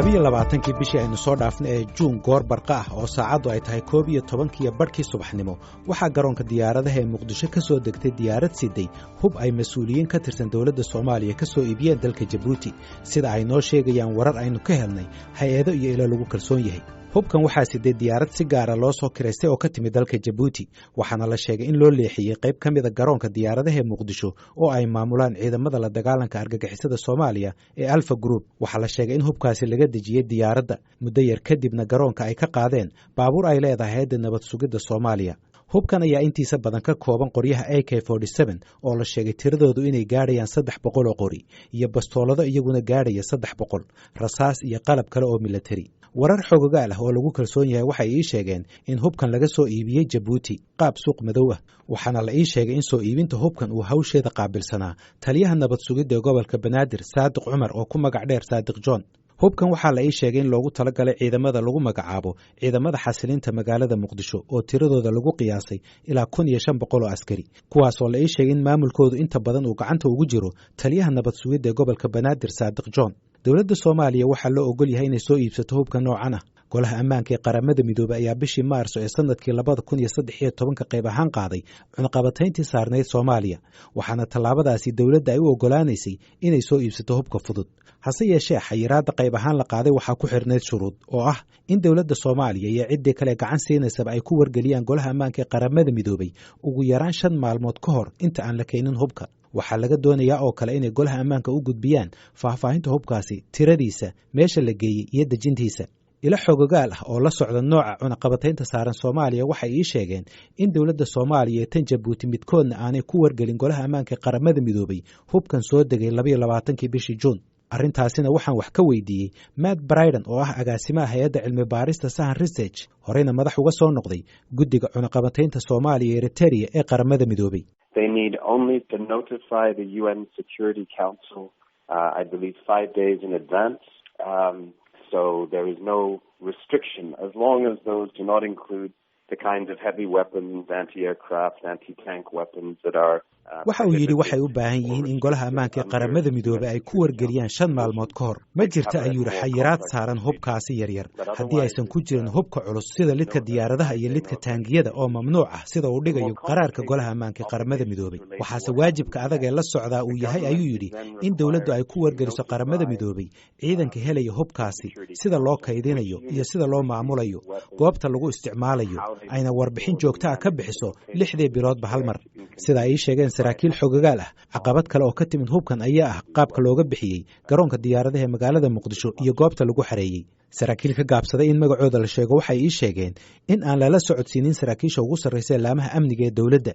22 bishii aynu soo dhaafnay ee Juun goor barqa ah oo saacadu ay tahay 11:00 barkii subaxnimo waxaa garoonka diyaaradaha ee Muqdisho ka soo degtay diyaarad siday hub ay mas'uuliyiin ka tirsan dawladda Soomaaliya ka soo iibiyeen dalka Djibouti sida ay noo sheegayaan warar aynu ka helnay hay'ado iyo ilo lagu kalsoon yahay. hubkan waxaa siday diyaarad si gaara loo soo kireystay oo ka timid dalka Djibouti waxaana la sheegay in loo leexiyay qayb ka mid ah garoonka diyaaradaha ee Muqdisho oo ay maamulaan ciidamada la dagaalanka argagixisada Soomaaliya ee Alpha Group. waxaa la sheegay in hubkaasi laga dejiyay diyaaradda muddo yar kadibna garoonka ay ka qaadeen baabuur ay leedahay hay'adda nabad sugidda Soomaaliya. hubkan ayaa intiisa badan ka kooban qoryaha AK-47 oo la sheegay tiradoodu inay gaadhayaan 300 oo qori iyo bastoolado iyaguna gaadhaya 300 rasaas iyo qalab kale oo military. warar xogogaal ah oo lagu kalsoon yahay waxay ii sheegeen in hubkan laga soo iibiyey Djibouti qaab suuq madow ah waxaana la ii sheegay in soo iibinta hubkan uu hawsheeda qaabilsanaa taliyaha nabad sugidda ee gobolka Banaadir Saadiq Cumar oo ku magac dheer Saadiq John. hubkan waxaa la ii sheegay in loogu talagalay ciidamada lagu magacaabo ciidamada xasilinta magaalada Muqdisho oo tiradooda lagu qiyaasay ilaa 1500 oo askari kuwaas oo la ii sheegay in maamulkoodu inta badan uu gacanta ugu jiro taliyaha nabad sugidda ee gobolka Banaadir Saadiq John. dawladda Soomaaliya waxaa loo ogol yahay inay soo iibsato hubka noocan ah. golaha ammaanka ee qaramada midoobay ayaa bishii Maarso ee sanadkii 2013 qayb ahaan qaaday cunaqabatayntii saarneyd Soomaaliya waxaana tallaabadaasi dawladda ay u ogolaanaysay inay soo iibsato hubka fudud. hase yeeshee xayiraadda qayb ahaan la qaaday waxaa ku xirneyd shuruud oo ah in dawladda Soomaaliya iyo ciddii kale gacan siinaysaba ay ku wargeliyaan golaha ammaanka ee qaramada midoobay ugu yaraan 5 maalmood ka hor inta aan la keenin hubka. waxaa laga doonayaa oo kale inay golaha ammaanka u gudbiyaan faahfaahinta hubkaasi, tiradiisa, meesha la geeyey iyo dejintiisa. ila xogogaal ah oo la socda nooca cunaqabataynta saaran Soomaaliya waxay ii sheegeen in dawladda Soomaaliya tan Djibouti midkoodna aanay ku wargelin golaha ammaanka ee qaramada midoobay hubkan soo degay 22 bishii Juun. arrintaasina waxaan wax ka weydiiyey Matt Bryden oo ah agaasimaha hay'adda cilmi baarista Sahan Research horeyna madax uga soo noqday guddiga cunaqabataynta Soomaaliya ee Eritrea ee qaramada midoobay. They need only to notify the UN Security Council, I believe 5 days in advance. So there is no restriction as long as those do not include the kinds of heavy weapons, anti-aircraft, anti-tank weapons that are waxa uu yidhi waxay u baahan yihiin in golaha ammaanka ee qaramada midoobay ay ku wargeliyaan 5 maalmood ka hor. ma jirta ayuu yidhi xayiraad saaran hubkaasi yaryar haddii aysan ku jirin hubka culus sida lidka diyaaradaha iyo lidka taangiyada oo mamnuuc ah sida uu dhigayo qaraarka golaha ammaanka ee qaramada midoobay. waxaase waajibka adag ee la socdaa uu yahay ayuu yidhi in dawladdu ay ku wargeliso qaramada midoobay ciidanka helaya hubkaasi sida loo kaydinayo iyo sida loo maamulayo, goobta lagu isticmaalayo, ayna warbixin joogto ah ka bixiso 6 biloodba hal mar. sida ay sheegeen saraakiil xogogaal ah caqabad kale oo ka timid hubkan ayaa ah qaabka looga bixiyey garoonka diyaaradaha ee magaalada Muqdisho iyo goobta lagu xareeyey. saraakiil ka gaabsaday in magacooda la sheego waxay ii sheegeen in aan lala socodsiinin saraakiisha ugu sarreysay laamaha amniga ee dawladda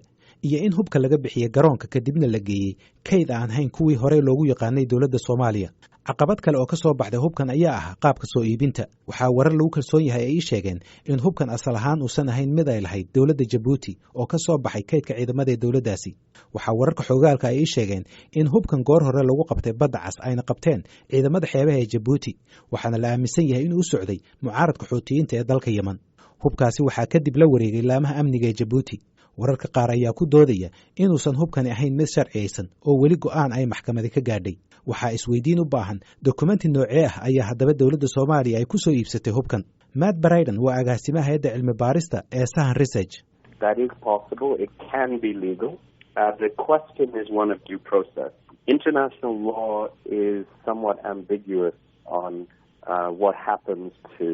iyo in hubka laga bixiyey garoonka kadibna la geeyey kayd aan hayn kuwii horey loogu yaqaanay dawladda Soomaaliya. caqabad kale oo ka soo baxday hubkan ayaa ah qaabka soo iibinta. waxaa warar lagu kalsoon yahay ay ii sheegeen in hubkan asal ahaan uusan ahayn mid ay lahayd dawladda Djibouti oo ka soo baxay kaydka ciidamada ee dawladdaasi. waxaa wararka xogaalka ay ii sheegeen in hubkan goor hore lagu qabtay badda cas ayna qabteen ciidamada xeebaha ee Djibouti waxaana la aaminsan yahay inuu u socday mucaaradka Xuutiyiinta ee dalka Yemen. hubkaasi waxaa kadib la wareegay laamaha amniga ee Djibouti. wararka qaar ayaa ku doodaya inuusan hubkani ahayn mid sharciyeysan oo weli go'aan ay maxkamadi ka gaadhay. waxaa isweydiin u baahan dokumenti noocee ah ayaa haddaba dawladda Soomaaliya ay ku soo iibsatay hubkan. Matt Bryden waa agaasimaha hay'adda cilmi baarista ee Sahan Research. That is possible. It can be legal. The question is one of due process. International law is somewhat ambiguous on what happens to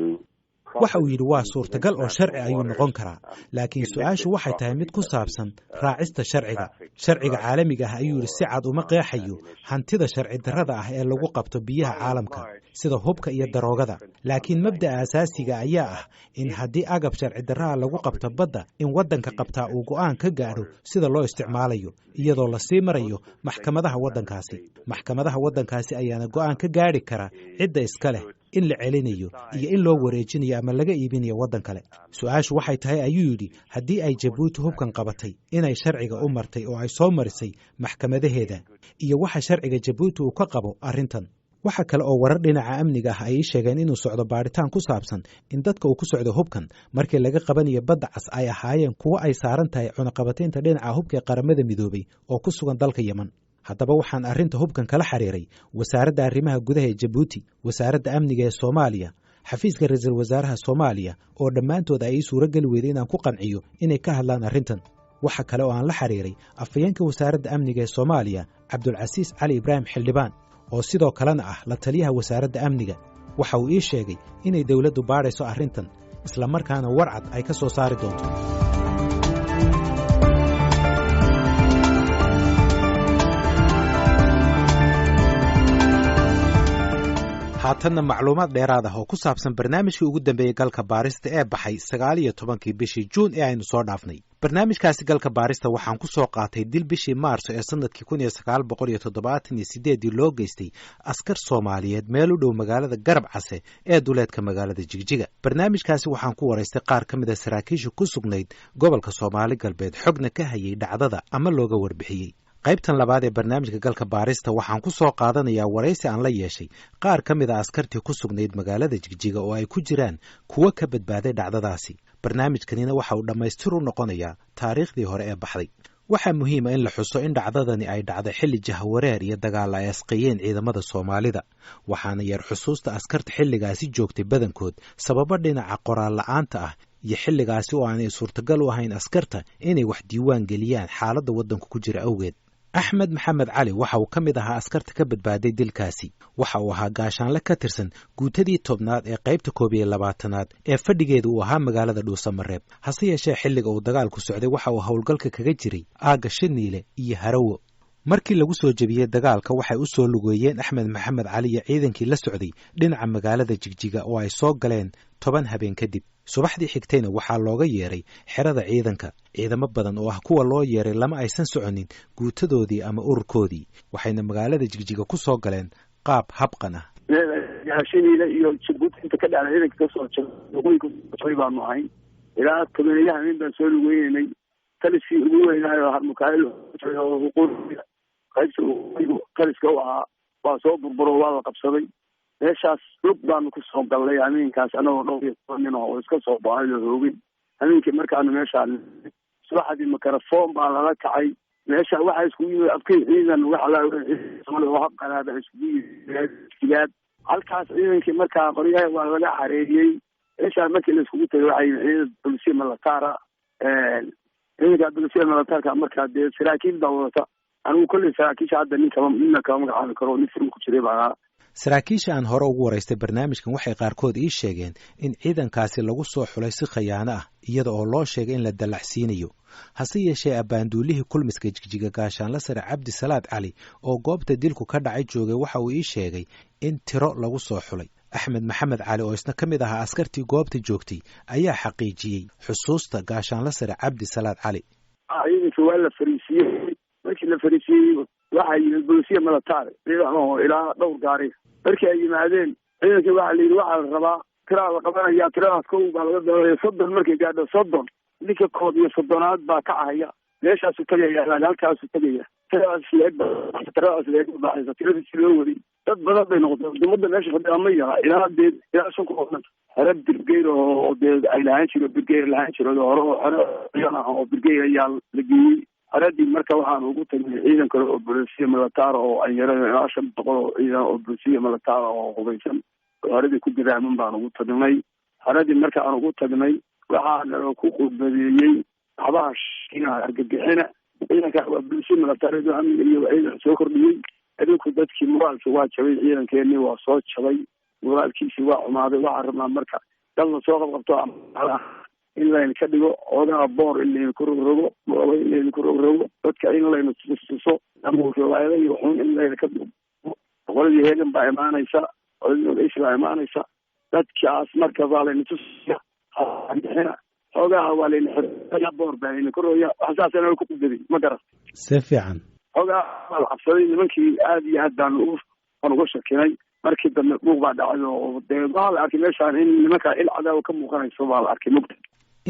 waxa uu yidhi waa suurtagal oo sharci ayuu noqon karaa laakiin su'aashu waxay tahay mid ku saabsan raacista sharciga caalamiga ah ayuu yidhi si cad uma qeexayo hantida sharci darrada ah ee lagu qabto biyaha caalamka sida hubka iyo daroogada. laakiin mabda'a asaasiga ayaa ah in haddii agab sharci darraha lagu qabto badda in waddanka qabtaa uu go'aan ka gaadho sida loo isticmaalayo iyadoo la sii marayo maxkamadaha waddankaasi. maxkamadaha waddankaasi ayaana go'aan ka gaadhi kara cidda iska leh in la celinayo iyo in loo wareejinayo ama laga iibinayo waddan kale. su'aashu waxay tahay ayuu yidhi haddii ay Djibouti hubkan qabatay inay sharciga u martay oo ay soo marisay maxkamadaheeda iyo waxa sharciga Djibouti uu ka qabo arrintan. waxa kale oo warar dhinaca amniga ah ay sheegeen inuu socdo baaritaan ku saabsan in dadka uu ku socdo hubkan markii laga qabanayo badda cas ay ahaayeen kuwa ay saaran tahay cunaqabataynta dhinaca hubka ee qaramada midoobay oo ku sugan dalka Yemen. haddaba waxaan arrinta hubkan kala xiriiray wasaaradda arrimaha gudaha ee Jabuuti, wasaaradda amniga ee Soomaaliya, xafiiska ra'iisul wasaaraha Soomaaliya oo dhammaantood ay suurageli weydeen inaan ku qanciyo inay ka hadlaan arrintan. waxa kale oo aan la xiriiray afhayeenka wasaaradda amniga ee Soomaaliya Cabdulcasiis Cali Ibraahim Xildhibaan oo sidoo kalena ah la taliyaha wasaaradda amniga. waxa uu ii sheegay inay dawladdu baadhayso arrintan isla markaana warcad ay ka soo saari doonto. haatanna macluumaad dheeraad ah oo ku saabsan barnaamijkii ugu dambeeyey galka baarista ee baxay 19 bishii Juun ee aynu soo dhaafnay. barnaamijkaasi galka baarista waxaan ku soo qaatay dil bishii Maarso ee sanadkii 1978 loo geystay askar Soomaaliyeed meel u dhow magaalada Garab Case ee duleedka magaalada Jigjiga. barnaamijkaasi waxaan ku waraystay qaar ka mid ah saraakiisha ku sugnayd gobolka Soomaali Galbeed xogna ka hayay dhacdada ama looga warbixiyey. qaybtan labaad ee barnaamijka galka baarista waxaan ku soo qaadanayaa waraysi aan la yeeshay qaar ka mid ah askartii ku sugnayd magaalada Jigjiga oo ay ku jiraan kuwa ka badbaaday dhacdadaasi. barnaamijkanina waxa uu dhammaystir u noqonayaa taariikhdii hore ee baxday. waxaa muhiim ah in la xuso in dhacdadani ay dhacday xilli jahawareer iyo dagaal ay asqeeyeen ciidamada Soomaalida, waxaana yar xusuusta askarta xilligaasi joogtay badankood sababo dhinaca qoraal la'aanta ah iyo xilligaasi oo aanay suurtagal u ahayn askarta inay wax diiwaan geliyaan xaaladda waddanku ku jira awgeed. Axmed Maxamed Cali waxa uu ka mid ahaa askarta ka badbaaday dilkaasi. waxa uu ahaa gaashaanle ka tirsan guutadii 10aad ee qaybta 12aad ee fadhigeedu uu ahaa magaalada Dhuusamareeb. hase yeeshee xilliga uu dagaalku socday waxa uu howlgalka kaga jiray aagga Shaniile iyo Harawo. markii lagu soo jabiyey dagaalka waxay u soo lugeeyeen Axmed Maxamed Cali iyo ciidankii la socday dhinaca magaalada Jigjiga oo ay soo galeen 10 habeen kadib. subaxdii xigtayna waxaa looga yeeray xerada ciidanka. ciidamo badan oo ah kuwa loo yeeray lama aysan soconin guutadoodii ama ururkoodii, waxayna magaalada Jigjiga ku soo galeen qaab habqan ah. Shaniile iyo Jabuuti inta ka dhacday ciidanka ka soo jabay baanu ahayn ilaa kabeelayaha min baan soo lugeynay taliskii ugu weynaayo Harmukaayl oo xuquuqda qaybta u ahaa waa soo burburo waa la qabsaday. meeshaas lug baanu ku soo galnay amiinkaas anagoo dhowr nin oo iska soo baxay oo hoogin. amiinkii markaanu meeshaan subaxdii mikrafoon baa lala kacay. meesha waxaa iskugu yimid abkay ciidan waxa la oo habqanaada iskugu yimid. halkaas ciidankii markaa qoryaha waa laga xareeyey. meesha markii la iskugu tagay waxay ciidan bulshada militara ciidanka bulshada militarka markaa dee saraakiil baa wadata. anigu kolley saraakiisha hadda ninka kama magacaabi karo nin filim ku jiray baa. saraakiisha aan hore ugu waraystay barnaamijkan waxay qaarkood ii sheegeen in ciidankaasi lagu soo xulay si khiyaano ah iyada oo loo sheegay in la dalaxsiinayo. hase yeeshee abbaanduulihii kulmiska Jigjiga gaashaanle sare Cabdi Salaad Cali oo goobta dilku ka dhacay joogay waxa uu ii sheegay in tiro lagu soo xulay. Axmed Maxamed Cali oo isna ka mid ahaa askartii goobta joogtay ayaa xaqiijiyey xusuusta gaashaanle sare Cabdi Salaad Cali. ciidankii waa la fariisiyey. markii la fariisiyey waxaa yimid bulshada militari ilaa dhowr gaari. markii ay yimaadeen ciidankii waxaa la yidhi waxaa la rabaa tiraa la qabanayaa. tiradaas kow baa laga dabalaya 30 markay gaadho 30 ninka 30aad baa ka ahaya meeshaasu tagaya halkaasu tagaya. tiradaas leeg baxaysa tiradii loo waday dad badan bay noqotay. ummadda meesha fadhiya ma yaha ilaa 5 qof. xero birgeer oo ay lahaan jiro birgeer lahaan jiro hore oo xero oo birgeer ayaa la geeyey. xeradii marka waxaan ugu tagnay ciidan kale oo bulshada militari oo ay yareen ilaa 500 oo ciidan oo bulshada militari oo hubeysan xeradii ku gudaaman baan ugu tagnay. xeradii marka aan ugu tagnay waxaan ku qudbeeyay xabash ina argagixina. ciidanka waa bulshada militari oo amniga iyo ciidan soo kordhiyay. adinku dadkii moraalka waa jabay. ciidankeeni waa soo jabay. moraalkiisi waa xumaaday. waxaan rabnaa marka dad la soo qabto in layna ka dhigo odaha boor in layna ku rogrogo in layna ku rogrogo dadka in layna tuso ama riwaayada iyo xun in layna ka dhigo. qoladii heegan baa imaanaysa. qoladii baa imaanaysa. dadkaas marka waa layna tusiya xoogaha waa layna xiraya boor baa layna ku roya. waxsaasana ku qudbay ma garan si fiican. xoogaha waa la qabsaday. nimankii aad iyo aad baan uga shakinay. markii dambe buuq baa dhacay oo dee waa la arkay meeshaan in nimankaa il cadaawa ka muuqanayso baa la arkay mugta.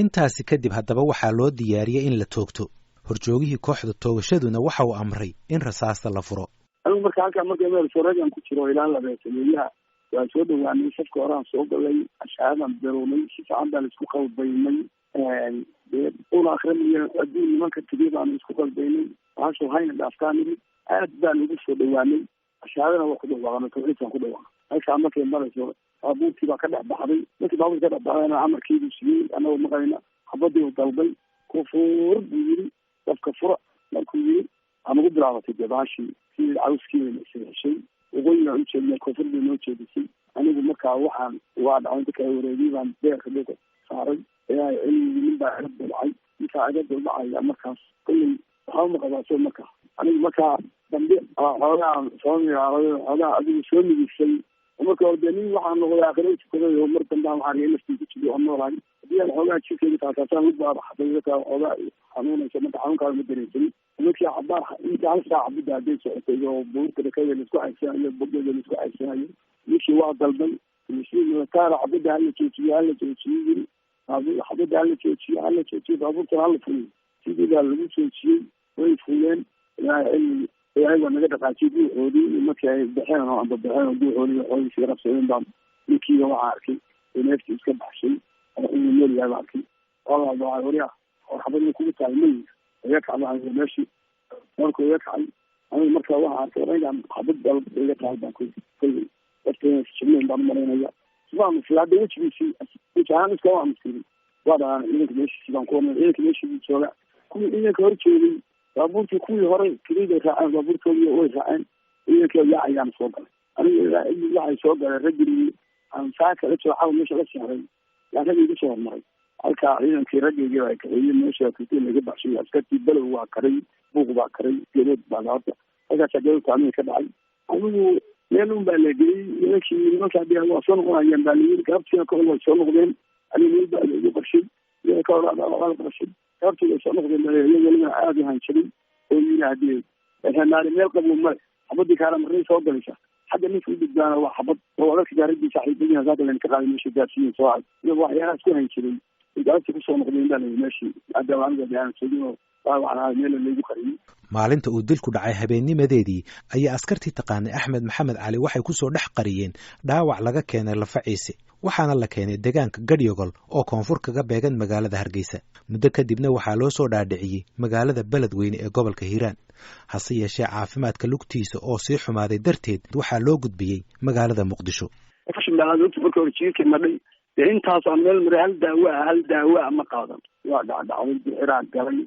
intaasi kadib haddaba waxaa loo diyaariyey in la toogto. horjoogihii kooxda toogashaduna waxa uu amray in rasaasta la furo. anigu marka halkaa markay meel soreegan ku jiro ilaa la reesameeyaha waan soo dhawaanay. safka horaan soo galay ashaadan daroomay si fiican baan isku qalbaynay. una akrinayo adduun nimanka tigi baanu isku qalbaynay waxaasoo hayna dhaaftaanimi aad baan ugu soo dhawaanay ashaadana waa ku dhawaaqnay tawxiidkaan ku dhawaaqnay halkaa markay marayso baabuurkii baa ka dhex baxday markii baabuurkii ka dhex baxdayna amarkiibuu siiyey annagoo maqayna xabadii u dalbay kufuur buu yiri dadka fura markuu yiri aan ugu bilaabatay dabaashii si cawskiina isheshay waqooyiga u jeednay koonfur bay noo jeedisay anigu markaa waxaan waa dhacay inta kala wareegay baan beerka dhulka saaray ilaa cilmigii nin baa iga dulcay ninkaa iga duldhacaya markaas kulley waxaa umaqabaasoo markaa anigu markaa dambe xoogaa xoogaa adigu soo migisay marka hore dee nin waxaa noqday aakhiro tukaday oo mar dambe aan waxaa naftii ku jiray oo noolahay haddii aan xoogaa jirkeyga taakaasaan u baaraxday dadkaa xoogaa xanuunaysa marka xanuunkaada ma dareensanin markii cabaar inta hal saaca bidda hadday socotay oo buurta dhakada laisku caysanayo bogeeda laisku caysanayo ninkii waa dalbay militaara xabadda hala joojiyo yiri xabadda hala joojiyo baabuurtana hala fuliyo sidii baa lagu joojiyey way fuleen ilaahay baa naga dhaqaajiyay guuxoodii markii ay baxeen oo amba baxeen oo guuxoodii waxooday sii rabsadeen baan ninkiiba waxaa arkay oo neeftii iska baxshay oo inuu meel yahay baa arkay walaal wariya oo xabadii kugu tahay mayi iga kacbaa meeshii markuu iga kacay anigu markaa waxaa arkay anigaan xabad dalb iga tahay baan kolley darteena jibnayn baan maraynaya waa musli hadda wejigiisii weji ahaan iska waa muslimi waa dhahaan ciidanka meeshiisii baan ku warnay ciidanka meeshiisii jooga kuwii ciidanka hor jeeday baabuurtii kuwii hore keliday raaceen baabuurtoodii way raaceen ciidankii yaacayaan soo galay anigu waxay soo galeen raggii aan saaka la jooxaba meesha la saaray yaa raggii iga soo hormaray halkaa ciidankii raggeygii baa kaxeeyey meesha kritiin laga baxshay askartii balow waa karay buuq baa karay geedood baa laata halkaasaa geedood taamihi ka dhacay anigu meel un baa la geliyey nimankaa de waa soo noqonayaan baa layiri gaabtiina kahor way soo noqdeen aniga meel baa laigu qarshay iyada ka hor waa la qarshay gaabtii way soo noqdeen iyo weliba aada u hanjiray oo yiri hadii naari meel qabow male xabadii kaala marray soo galaysa xagga ninka u gudbaana waa xabad oo adalka gaarigii saaxiibadiina saaka layna ka qaaday meesha gaarsiiyin soo cad iyago waxyaalahaas ku hanjiray gaabtii kusoo noqdeen baa layi meeshii hadda aniga de aan sogin oo waawacnaa meel laygu qariyey maalinta uu dilku dhacay habeennimadeedii ayaa askartii taqaanay axmed maxamed cali waxay ku soo dhex qariyeen dhaawac laga keenay lafa ciise waxaana la keenay deegaanka Gadyogol oo koonfur kaga beegan magaalada Hargeysa muddo kadibna waxaa loo soo dhaadhiciyay magaalada Beledweyne ee gobolka Hiiraan hase yeeshee caafimaadka lugtiisa oo sii xumaaday darteed waxaa loo gudbiyey magaalada Muqdisho intaas aan meel maray hal daawa ma qaadan waa dhacday bixiraan galay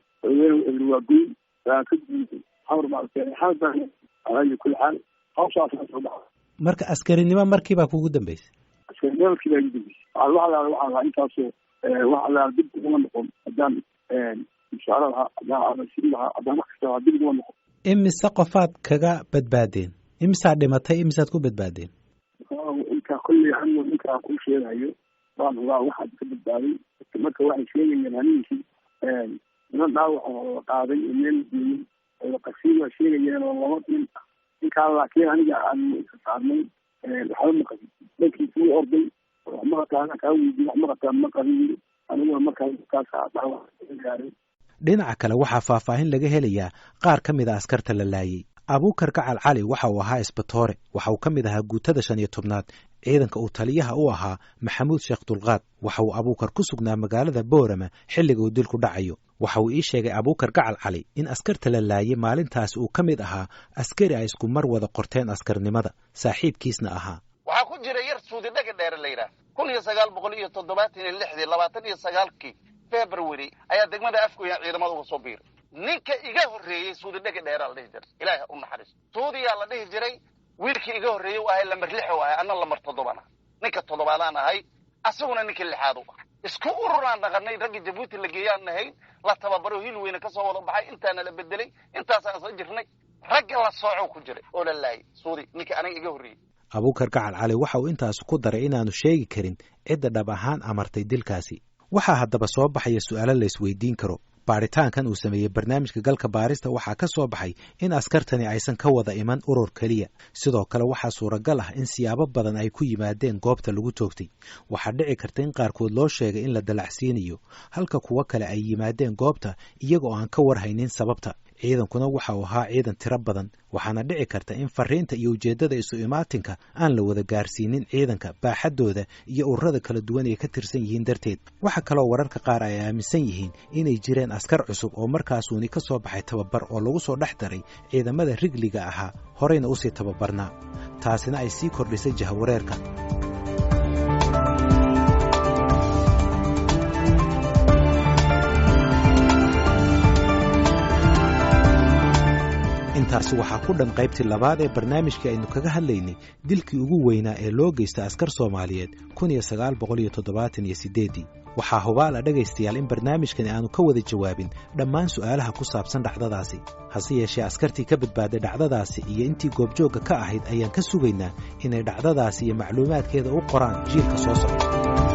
waa guy waa ka diiday hawr baa keenay xaaldan ay ku xal hawshaas soo dhacday marka askarinimo markiiba kugu dambeysay askarinimo markiiba kugu dambeysay waxaa intaas waxaa dib ugu noqon hadaan inshaaraha hadaan siriha hadaan kasta dib ugu noqon imise qofaad kaga badbaadeen imisaad dhimatay imisaad ku badbaadeen inta kulli anu inta ku sheegayo waa waxaad ka badbaaday marka waxay sheegayeen haninkii niman dhaawac oo qaaday meel geeyey oo qasiin waa sheegayeen oo laba nin ninkaa laakiin aniga aan saarnay waxba ma qabin dadkii kuu orday waxmaqataana kaa weydiy waxmaqataa ma qabin anigu markaa dhaawac gaaray dhinaca kale waxaa faahfaahin laga helayaa qaar ka mid a askarta la laayay abuukar gacal cali waxa uu ahaa isbatoore waxa uu ka mid ahaa guutada 15aad ciidanka uu taliyaha u ahaa maxamuud sheekh dulqaad waxa uu abuukar ku sugnaa magaalada Boorama xilliga uu dilku dhacayo waxa uu ii sheegay abuukar gacal cali in askarta la laayay maalintaas uu ka mid ahaa askari ay isku mar wada qorteen askarnimada saaxiibkiisna ahaa waxa ku jira yar suudi dhaga dheer la yiraahdo 1976 February ayaa degmada afkuya ciidamada uga soo biiray ninka iga horeeyay suudi dhaga dheer la dhihi jiray ilaahay u naxariisto suudiya la dhihi jiray wiilkii iga horeeyay waa lambar 6 waa ana lambar 7 ninka 7aan ahay asaguna ninka 6aad isku ururaan dhaqanay rag Djibouti la geeyaan nahay la tababaro hilweyna ka soo wada baxay intaana la bedelay intaas aan soo jirnay rag la sooco ku jiray oo la laayay suudi ninka aniga iga horeeyay abuukar gacal cali waxa uu intaas ku daray inaanu sheegi karin cidda dhab ahaan amartay dilkaasi waxaa haddaba soo baxaya su'aalo la isweydiin karo baaritaankan uu sameeyey barnaamijka galka baarista waxaa ka soo baxay in askartani aysan ka wada iman urur kaliya sidoo kale waxaa suuragal ah in siyaabo badan ay ku yimaadeen goobta lagu toogtay waxaa dhici karta in qaarkood loo sheegay in la dalacsiinayo halka kuwa kale ay yimaadeen goobta iyagoo aan ka warhaynin sababta ciidankuna waxa uu ahaa ciidan tiro badan waxaana dhici karta in fariinta iyo ujeeddada isu imaatinka aan la wada gaarsiinin ciidanka baaxaddooda iyo ururada kala duwan ee ka tirsan yihiin darteed waxa kaloo wararka qaar ay aaminsan yihiin inay jireen askar cusub oo markaasuuni ka soo baxay tababar oo lagu soo dhex daray ciidamada rigliga ahaa horeyna usii tababarnaa taasina ay sii kordhisay jahawareerka intaasi waxaa ku dhan qaybtii labaad ee barnaamijkii aynu kaga hadlaynay dilkii ugu weynaa ee loo geystay askar Soomaaliyeed 1978 waxaa hubaal ah dhagaystayaal in barnaamijkani aanu ka wada jawaabin dhammaan su'aalaha ku saabsan dhacdadaasi hase yeeshee askartii ka badbaaday dhacdadaasi iyo intii goobjoogga ka ahayd ayaan ka sugaynaa inay dhacdadaasi iyo macluumaadkeeda u qoraan jiilka soo socda